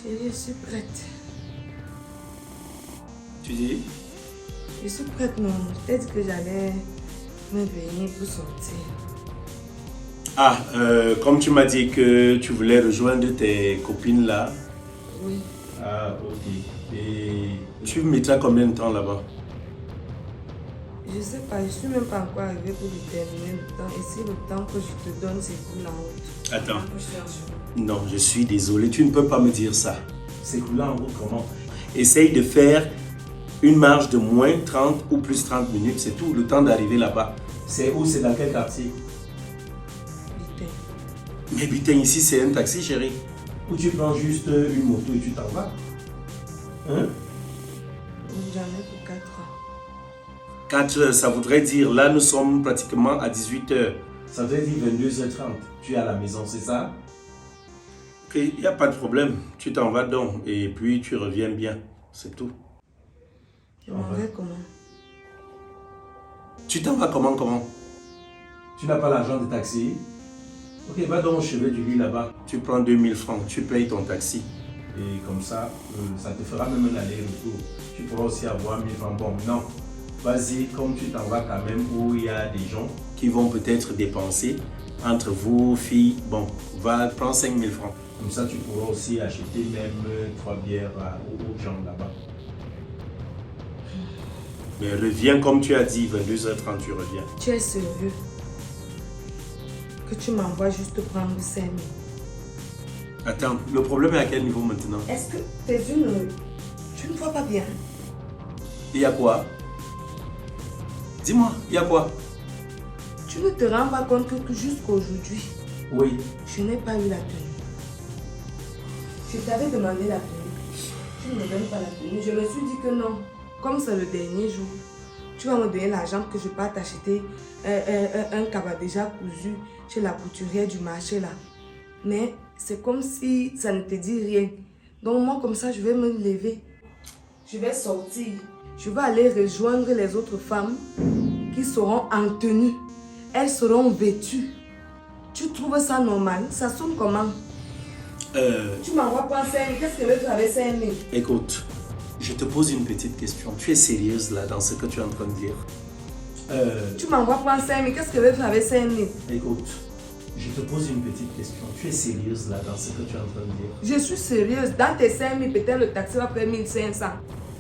Chérie, je suis prête. Tu dis? Je suis prête, non. Je t'ai dit que j'allais me venir pour sortir. Ah, comme tu m'as dit que tu voulais rejoindre tes copines là. Oui. Ah, ok. Et tu mettras combien de temps là-bas? Je sais pas, je suis même pas encore arrivée pour déterminer le temps. Et si le temps que je te donne, c'est pour la route. Attends. Je cherche. Non, je suis désolé, tu ne peux pas me dire ça. C'est coulant en route comment? Essaye de faire une marche de moins 30 ou plus 30 minutes, c'est tout, le temps d'arriver là-bas. C'est où? C'est dans quel quartier? Vite. Mais putain, ici c'est un taxi, chérie. Ou tu prends juste une moto et tu t'en vas. Hein? J'en ai pour 4 ans. 4 heures, ça voudrait dire, là nous sommes pratiquement à 18 heures. Ça voudrait dire 22h30. Tu es à la maison, c'est ça? Ok, il n'y a pas de problème. Tu t'en vas donc et puis tu reviens bien. C'est tout. Je m'en vais comment? Tu t'en vas comment? Tu n'as pas l'argent de taxi? Ok, va donc au chevet du lit là-bas. Tu prends 2000 francs, tu payes ton taxi. Et comme ça, ça te fera même un aller-retour. Tu pourras aussi avoir 1000 francs. Bon, non. Vas-y, comme tu t'en vas quand même où il y a des gens qui vont peut-être dépenser entre vous, filles. Bon, va prendre 5000 francs. Comme ça, tu pourras aussi acheter même 3 bières aux gens là-bas. Mais reviens comme tu as dit, 22h30, tu reviens. Tu es sérieux? Que tu m'envoies juste prendre 5 000. Attends, le problème est à quel niveau maintenant? Est-ce que tes yeux tu ne vois pas bien? Il y a quoi? Dis-moi, il y a quoi? Tu ne te rends pas compte que jusqu'aujourd'hui, Oui. je n'ai pas eu la tenue. Je t'avais demandé la tenue. Tu ne me donnes pas la tenue. Je me suis dit que non. Comme c'est le dernier jour, tu vas me donner l'argent que je parte acheter un cabas déjà cousu chez la couturière du marché là. Mais c'est comme si ça ne te dit rien. Donc moi comme ça, je vais me lever. Je vais sortir. Je vais aller rejoindre les autres femmes qui seront en tenue. Elles seront vêtues. Tu trouves ça normal? Ça sonne comment? Tu m'envoies pas 5 000. Qu'est-ce que je vais faire avec 5 000? Écoute, je te pose une petite question. Tu es sérieuse là dans ce que tu es en train de dire? Tu m'envoies pas 5 000. Qu'est-ce que je vais faire avec 5 000? Écoute, je te pose une petite question. Tu es sérieuse là dans ce que tu es en train de dire? Je suis sérieuse. Dans tes 5 000, peut-être le taxi va faire 1 500.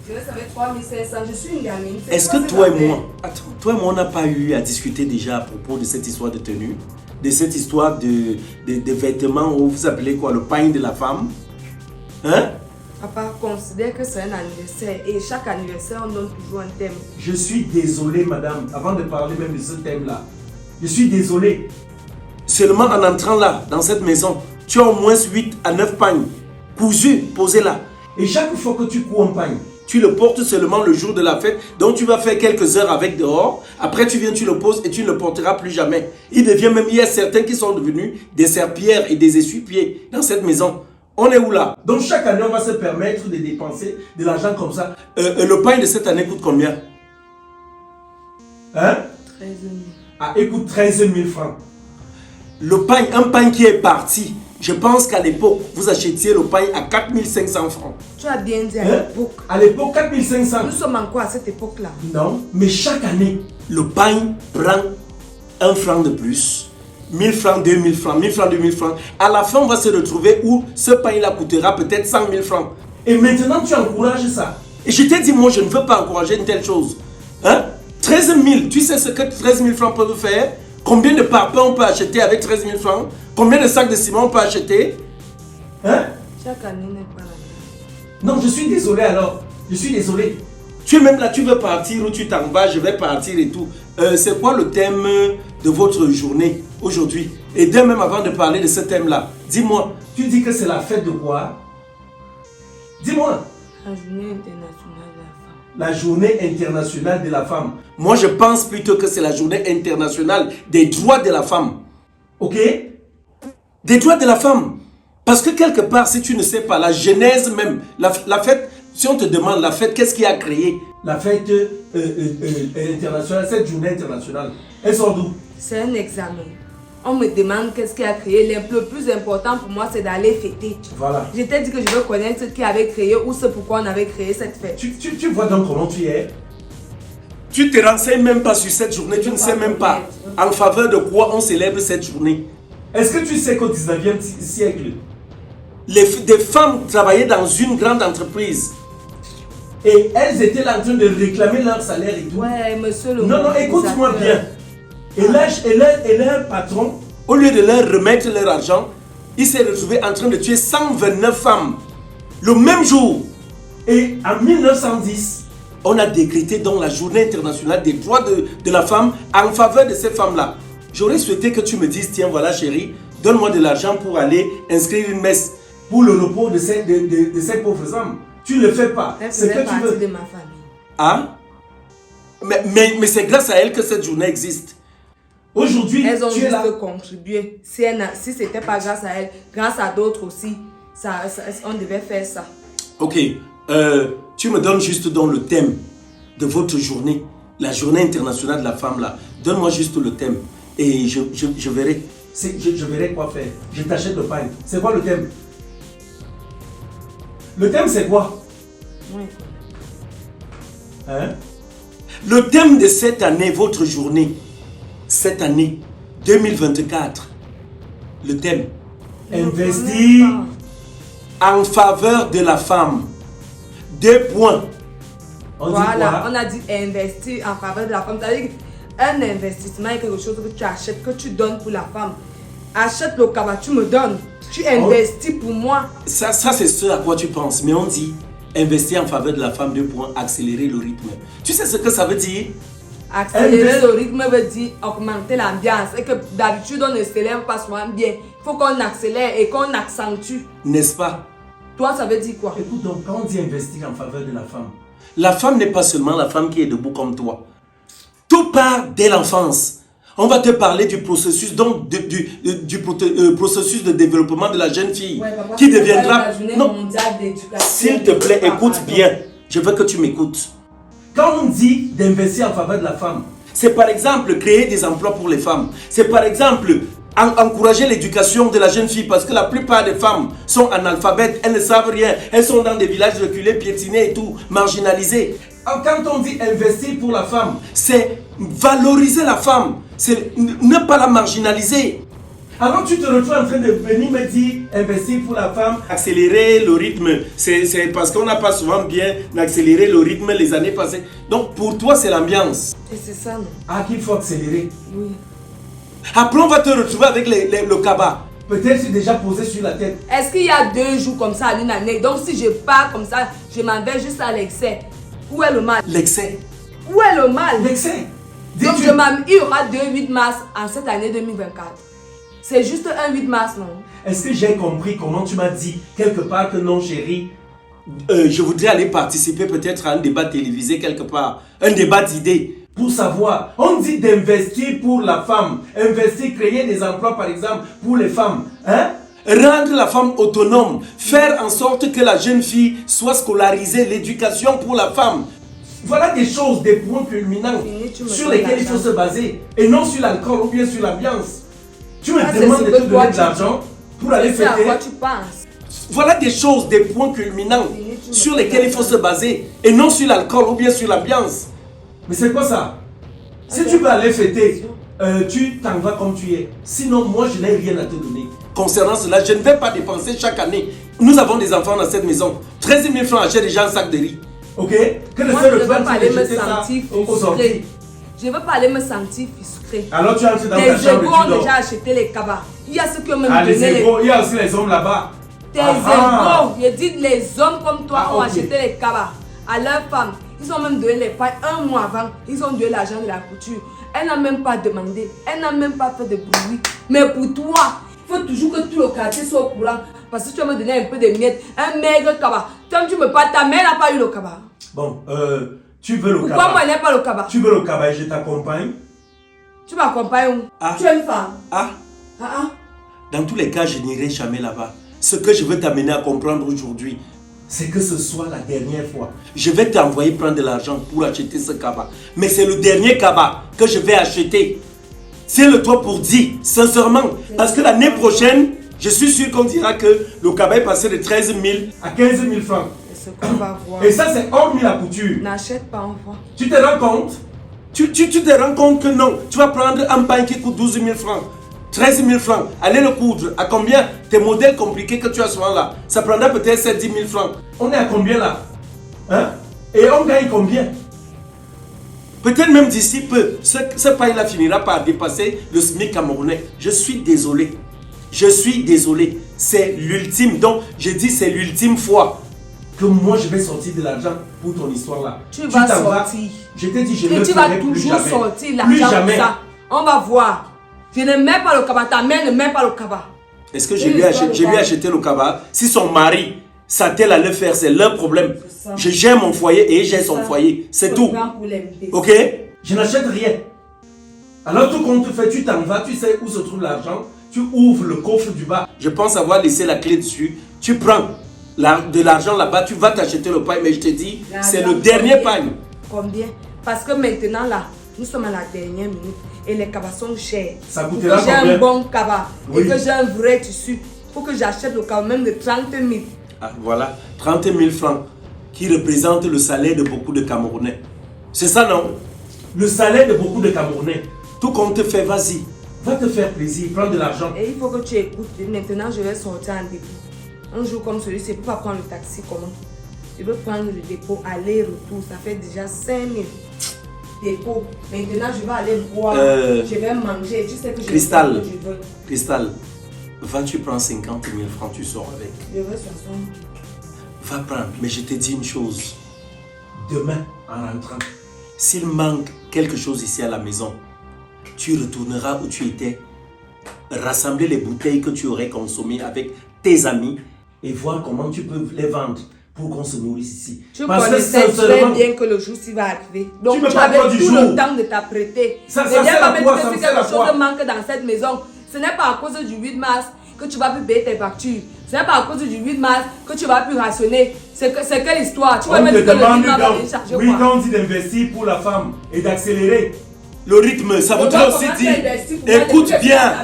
Je reste avec 3 500. Je suis une gamine. Est-ce que toi et moi, attends, toi et moi on n'a pas eu à discuter déjà à propos de cette histoire de tenue? De cette histoire de vêtements, où vous appelez quoi, le pain de la femme? Hein? Papa considère que c'est un anniversaire et chaque anniversaire on donne toujours un thème. Je suis désolé madame, avant de parler même de ce thème-là, je suis désolé. Seulement en entrant là, dans cette maison, tu as au moins 8 à 9 pagnes cousus, posés là. Et chaque fois que tu couds un pagne, tu le portes seulement le jour de la fête, donc tu vas faire quelques heures avec dehors. Après tu viens, tu le poses et tu ne le porteras plus jamais. Il y a certains qui sont devenus des serpillères et des essuie-pieds dans cette maison. On est où là? Donc chaque année, on va se permettre de dépenser de l'argent comme ça. Le pain de cette année coûte combien? Hein? 13 000. Ah, écoute, 13 000 francs. Le pain, un pain qui est parti. Je pense qu'à l'époque, vous achetiez le pain à 4 500 francs. Tu as bien dit à l'époque. À l'époque, 4 500. Nous sommes encore à cette époque-là. Non, mais chaque année, le pain prend 1 franc de plus. 1000 francs, 2000 francs, 1000 francs, 2000 francs. À la fin, on va se retrouver où ce pain-là coûtera peut-être 100 000 francs. Et maintenant, tu encourages ça. Et je t'ai dit, moi, je ne veux pas encourager une telle chose. Hein? 13 000, tu sais ce que 13 000 francs peuvent faire? Combien de parpaings on peut acheter avec 13 000 francs? Combien de sacs de ciment on peut acheter? Hein? Chaque année n'est pas la même. Non, je suis désolé alors. Je suis désolé. Tu es même là, tu veux partir ou tu t'en vas, je vais partir et tout. C'est quoi le thème de votre journée aujourd'hui? Et dès même avant de parler de ce thème-là, dis-moi, tu dis que c'est la fête de quoi? Dis-moi. La journée internationale de la femme. La journée internationale de la femme. Moi, je pense plutôt que c'est la journée internationale des droits de la femme. Ok? Des droits de la femme. Parce que quelque part, si tu ne sais pas, la genèse même, la fête, si on te demande la fête, qu'est-ce qui a créé la fête internationale, cette journée internationale? Elle sort d'où? C'est un examen. On me demande qu'est-ce qui a créé. Le plus important pour moi, c'est d'aller fêter. Voilà. Je t'ai dit que je veux connaître ce qui avait créé ou ce pourquoi on avait créé cette fête. Tu vois donc comment tu es. Tu te renseignes même pas sur cette journée. Tu ne sais même pas en faveur de quoi on célèbre cette journée. Est-ce que tu sais qu'au 19e siècle, des femmes travaillaient dans une grande entreprise et elles étaient là en train de réclamer leur salaire et tout. Ouais, monsieur le Non, écoute-moi bien. Et leur patron, au lieu de leur remettre leur argent, il s'est retrouvé en train de tuer 129 femmes le même jour. Et en 1910, on a décrété donc la journée internationale des droits de la femme en faveur de ces femmes-là. J'aurais souhaité que tu me dises, tiens voilà chérie, donne-moi de l'argent pour aller inscrire une messe pour le repos de ces pauvres hommes. Tu ne le fais pas. C'est que tu veux. De ma famille. Ah? Mais c'est grâce à elle que cette journée existe. Aujourd'hui, elles ont tu es là. juste contribué. Si ce n'était pas grâce à elle, grâce à d'autres aussi, on devait faire ça. Ok. Tu me donnes juste donc le thème de votre journée, la journée internationale de la femme là. Donne-moi juste le thème et je verrai. Je verrai quoi faire. Je t'achète le pain. C'est quoi le thème? Le thème c'est quoi? Oui. Hein? Le thème de cette année, votre journée, cette année 2024, le thème, investir en faveur de la femme. 2 points. Voilà, on a dit investir en faveur de la femme. C'est-à-dire qu'un investissement est quelque chose que tu achètes, que tu donnes pour la femme. Achète le cabas, tu me donnes. Tu investis pour moi. Ça c'est ce à quoi tu penses. Mais on dit investir en faveur de la femme, 2 points, accélérer le rythme. Tu sais ce que ça veut dire? Accélérer le rythme veut dire augmenter l'ambiance. Et que d'habitude, on ne célèbre pas souvent bien. Il faut qu'on accélère et qu'on accentue. N'est-ce pas? Toi, ça veut dire quoi? Écoute, donc, quand on dit investir en faveur de la femme n'est pas seulement la femme qui est debout comme toi. Tout part dès l'enfance. On va te parler du processus, donc processus de développement de la jeune fille qui deviendra... Non, s'il te plaît, écoute bien. Je veux que tu m'écoutes. Quand on dit d'investir en faveur de la femme, c'est par exemple créer des emplois pour les femmes. C'est par exemple encourager l'éducation de la jeune fille parce que la plupart des femmes sont analphabètes, elles ne savent rien. Elles sont dans des villages reculés, piétinés et tout, marginalisés. Quand on dit investir pour la femme, c'est valoriser la femme, c'est ne pas la marginaliser. Alors tu te retrouves en train de venir me dire investir pour la femme, accélérer le rythme. C'est parce qu'on n'a pas souvent bien accéléré le rythme les années passées. Donc pour toi c'est l'ambiance. Et c'est ça non? Ah qu'il faut accélérer. Oui. Après on va te retrouver avec le cabas. Peut-être c'est déjà posé sur la tête. Est-ce qu'il y a 2 jours comme ça à une année? Donc si je pars comme ça, je m'en vais juste à l'excès. Où est le mal? L'excès. Où est le mal? L'excès. Donc il y aura 2 8 mars en cette année 2024. C'est juste un 8 mars, non? Est-ce que j'ai compris comment tu m'as dit quelque part que non, chérie? Je voudrais aller participer peut-être à un débat télévisé quelque part. Un débat d'idées. Pour savoir, on dit d'investir pour la femme. Investir, créer des emplois par exemple pour les femmes. Hein? Rendre la femme autonome. Faire en sorte que la jeune fille soit scolarisée. L'éducation pour la femme. Voilà des choses, des points culminants sur lesquels il faut se baser. Et non sur l'alcool ou bien sur l'ambiance. Tu me demandes de te donner de l'argent pour aller fêter. C'est à quoi tu penses? Voilà des choses, des points culminants sur lesquels il faut se baser. Et non sur l'alcool ou bien sur l'ambiance. Mais c'est quoi ça? Si tu veux aller fêter, tu t'en vas comme tu es. Sinon, moi, je n'ai rien à te donner. Concernant cela, je ne vais pas dépenser chaque année. Nous avons des enfants dans cette maison. 13 000 francs achètent déjà un sac de riz. Ok? Que le seul refrain, tu veux jeter ça aux sorties. Je ne veux pas aller me sentir fiscré. Alors tu entres dans ta chambre et tu dors. Les égaux ont déjà acheté les cabas. Il y a ceux qui ont même donné les égaux, il y a aussi les hommes là-bas. Tes égaux, je dis les hommes comme toi ont acheté les cabas à leurs femmes. Ils ont même donné les pailles 1 mois avant. Ils ont donné l'argent de la couture. Elle n'a même pas demandé. Elle n'a même pas fait de bruit. Mais pour toi, il faut toujours que tout le quartier soit au courant. Parce que tu vas me donner un peu de miettes. Un maigre cabas. Toi, tu me parles, ta mère n'a pas eu le cabas. Bon, tu veux le cabas. Pourquoi moi, je n'ai pas le cabas? Tu veux le cabas et je t'accompagne. Tu m'accompagnes où? Ah. Tu es une femme. Ah. Dans tous les cas, je n'irai jamais là-bas. Ce que je veux t'amener à comprendre aujourd'hui, c'est que ce soit la dernière fois. Je vais t'envoyer prendre de l'argent pour acheter ce cabas. Mais c'est le dernier cabas que je vais acheter. Tiens-le-toi pour dire, sincèrement. Parce que l'année prochaine, je suis sûr qu'on dira que le cabas est passé de 13 000 à 15 000 francs. C'est ce qu'on va voir. Et ça, c'est hormis la couture. N'achète pas, on voit. Tu te rends compte? Tu te rends compte que non. Tu vas prendre un pain qui coûte 12 000 francs. 13 000 francs. Allez le coudre. À combien? Tes modèles compliqués que tu as souvent là. Ça prendra peut-être 7 000 francs. On est à combien là? Hein? Et on gagne combien? Peut-être même d'ici peu, ce pain-là finira par dépasser le SMIC camerounais. Je suis désolé. Je suis désolé. C'est l'ultime. Donc, je dis c'est l'ultime fois que moi je vais sortir de l'argent pour ton histoire là. Tu vas sortir. Je t'ai dit, je Et ne tu vas ferai plus toujours jamais. sortir Plus l'argent jamais. pour ça. On va voir. Je ne mets pas le cabas. Ta mère ne met pas le cabas. Est-ce que je lui ai acheté le cabas? Si son mari s'attelle à le faire, c'est leur problème. Je gère mon foyer et j'ai son foyer. C'est tout. Ok? Je n'achète rien. Alors tout compte fait, tu t'en vas, tu sais où se trouve l'argent, tu ouvres le coffre du bas. Je pense avoir laissé la clé dessus. Tu prends de l'argent là-bas, tu vas t'acheter le pain, mais je te dis, c'est le dernier pain. Combien? Parce que maintenant là, nous sommes à la dernière minute et les cabas sont chers. Ça coûtera J'ai combien? un bon cabas Oui. et que j'ai un vrai tissu. Pour que j'achète le cabas même de 30 000. Ah, voilà, 30 000 francs qui représentent le salaire de beaucoup de Camerounais. C'est ça, non? Le salaire de beaucoup de Camerounais. Tout compte fait, vas-y. Va te faire plaisir, prends de l'argent. Et il faut que tu écoutes. Maintenant, je vais sortir en dépôt. Un jour comme celui-ci, je ne peux pas prendre le taxi comment? Je veux prendre le dépôt, aller-retour. Ça fait déjà 5 000 dépôts. Maintenant, je vais aller boire. Je vais manger. Tu sais que je Cristal. veux ce que je veux. Cristal, va tu prends 50 000 francs, tu sors avec. Je veux 60. Va prendre, mais je te dis une chose. Demain, en rentrant, s'il manque quelque chose ici à la maison, tu retourneras où tu étais, rassembler les bouteilles que tu aurais consommées avec tes amis et voir comment tu peux les vendre pour qu'on se nourrisse ici. Tu connaissais très bien que le jour-ci va arriver. Donc tu avais tout le temps de t'apprêter. Ça ne viens pas me dire que c'est quelque la chose foi. manque dans cette maison. Ce n'est pas à cause du 8 mars que tu vas plus payer tes factures. Ce n'est pas à cause du 8 mars que tu vas plus rationner. C'est quelle histoire? Tu vas On me te dire que le 8 demande mars va venir charger oui, quoi? quand on dit d'investir pour la femme et d'accélérer le rythme, ça voudrait aussi dire, écoute bien,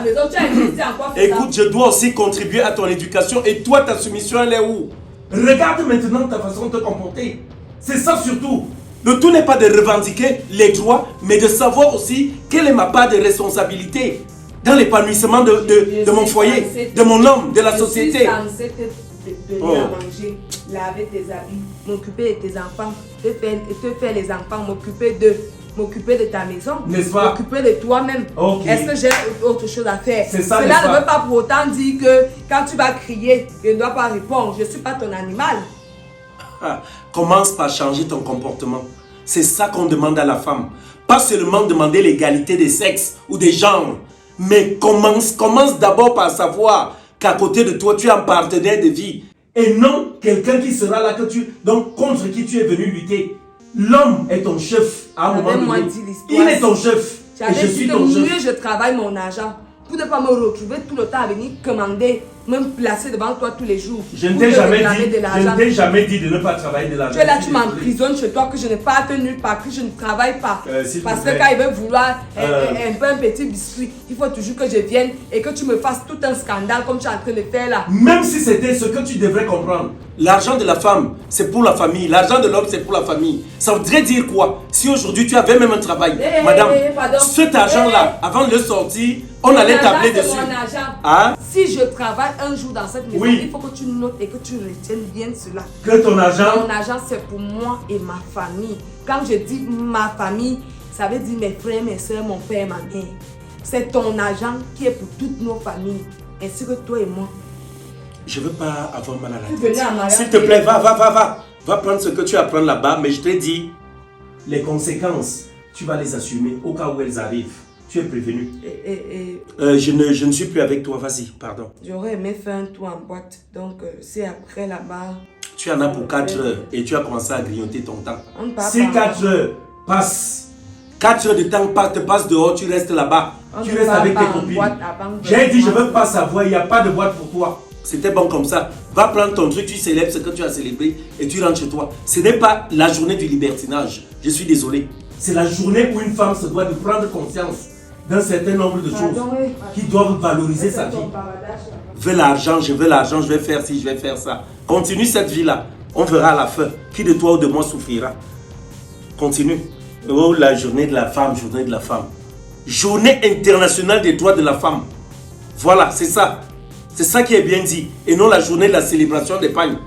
écoute, je dois aussi contribuer à ton éducation et toi, ta soumission, elle est où? Regarde maintenant ta façon de te comporter. C'est ça surtout. Le tout n'est pas de revendiquer les droits, mais de savoir aussi quelle est ma part de responsabilité dans l'épanouissement de mon foyer, de mon homme, de la société. Je suis censée te donner à manger, laver tes habits, m'occuper de tes enfants, te faire les enfants, m'occuper de ta maison, N'est-ce pas? m'occuper de toi-même. Ok. Est-ce que j'ai autre chose à faire? C'est ça, Cela n'est-ce ne pas? veut pas pour autant dire que quand tu vas crier, je ne dois pas répondre. Je ne suis pas ton animal. Ah, commence par changer ton comportement. C'est ça qu'on demande à la femme. Pas seulement demander l'égalité des sexes ou des genres, mais commence d'abord par savoir qu'à côté de toi, tu as un partenaire de vie. Et non quelqu'un qui sera là donc contre qui tu es venu lutter. L'homme est ton chef à un moment donné. Il est ton chef. Et je suis ton chef. Mieux je travaille mon argent pour ne pas me retrouver tout le temps à venir commander, me placer devant toi tous les jours. Je ne t'ai jamais dit de ne pas travailler de l'argent. Tu es là, tu m'emprisonnes chez toi, que je ne parte nulle part, que je ne travaille pas. Parce que quand il veut vouloir un petit biscuit, il faut toujours que je vienne et que tu me fasses tout un scandale comme tu es en train de faire là. Même si c'était ce que tu devrais comprendre. L'argent de la femme, c'est pour la famille. L'argent de l'homme, c'est pour la famille. Ça voudrait dire quoi? Si aujourd'hui tu avais même un travail, madame, cet argent-là, avant de le sortir, on allait tabler dessus. Mon argent. Hein? Si je travaille un jour dans cette maison, Oui. il faut que tu notes et que tu retiennes bien cela. Que ton argent... Mon argent, c'est pour moi et ma famille. Quand je dis ma famille, ça veut dire mes frères, mes soeurs, mon père, ma mère. C'est ton argent qui est pour toutes nos familles, ainsi que toi et moi. Je veux pas avoir mal à la Tu venais à tête. Maria. S'il te plaît, va. Va prendre ce que tu as à prendre là-bas, mais je te dis, les conséquences, tu vas les assumer au cas où elles arrivent. Tu es prévenu. Je ne suis plus avec toi, vas-y, pardon. J'aurais aimé faire un tour en boîte, donc c'est après là-bas. Tu en as pour 4 heures et tu as commencé à grignoter ton temps. On ne part Si pas. 4 heures passent, 4 heures de temps te passent dehors, tu restes là-bas. On Tu ne restes part avec pas tes en copines. boîte avant de J'ai dit, je ne voir. veux pas savoir, il n'y a pas de boîte pour toi. C'était bon comme ça. Va prendre ton truc, tu célèbres ce que tu as célébré et tu rentres chez toi. Ce n'est pas la journée du libertinage. Je suis désolé. C'est la journée où une femme se doit de prendre conscience d'un certain nombre de choses Pardon, oui. qui doivent valoriser sa vie. Je veux l'argent, je veux l'argent, je vais faire ci, je vais faire ça. Continue cette vie-là. On verra à la fin qui de toi ou de moi souffrira. Continue. Oh, la journée de la femme, journée de la femme. Journée internationale des droits de la femme. Voilà, c'est ça. C'est ça qui est bien dit. Et non la journée de la célébration des pagnes.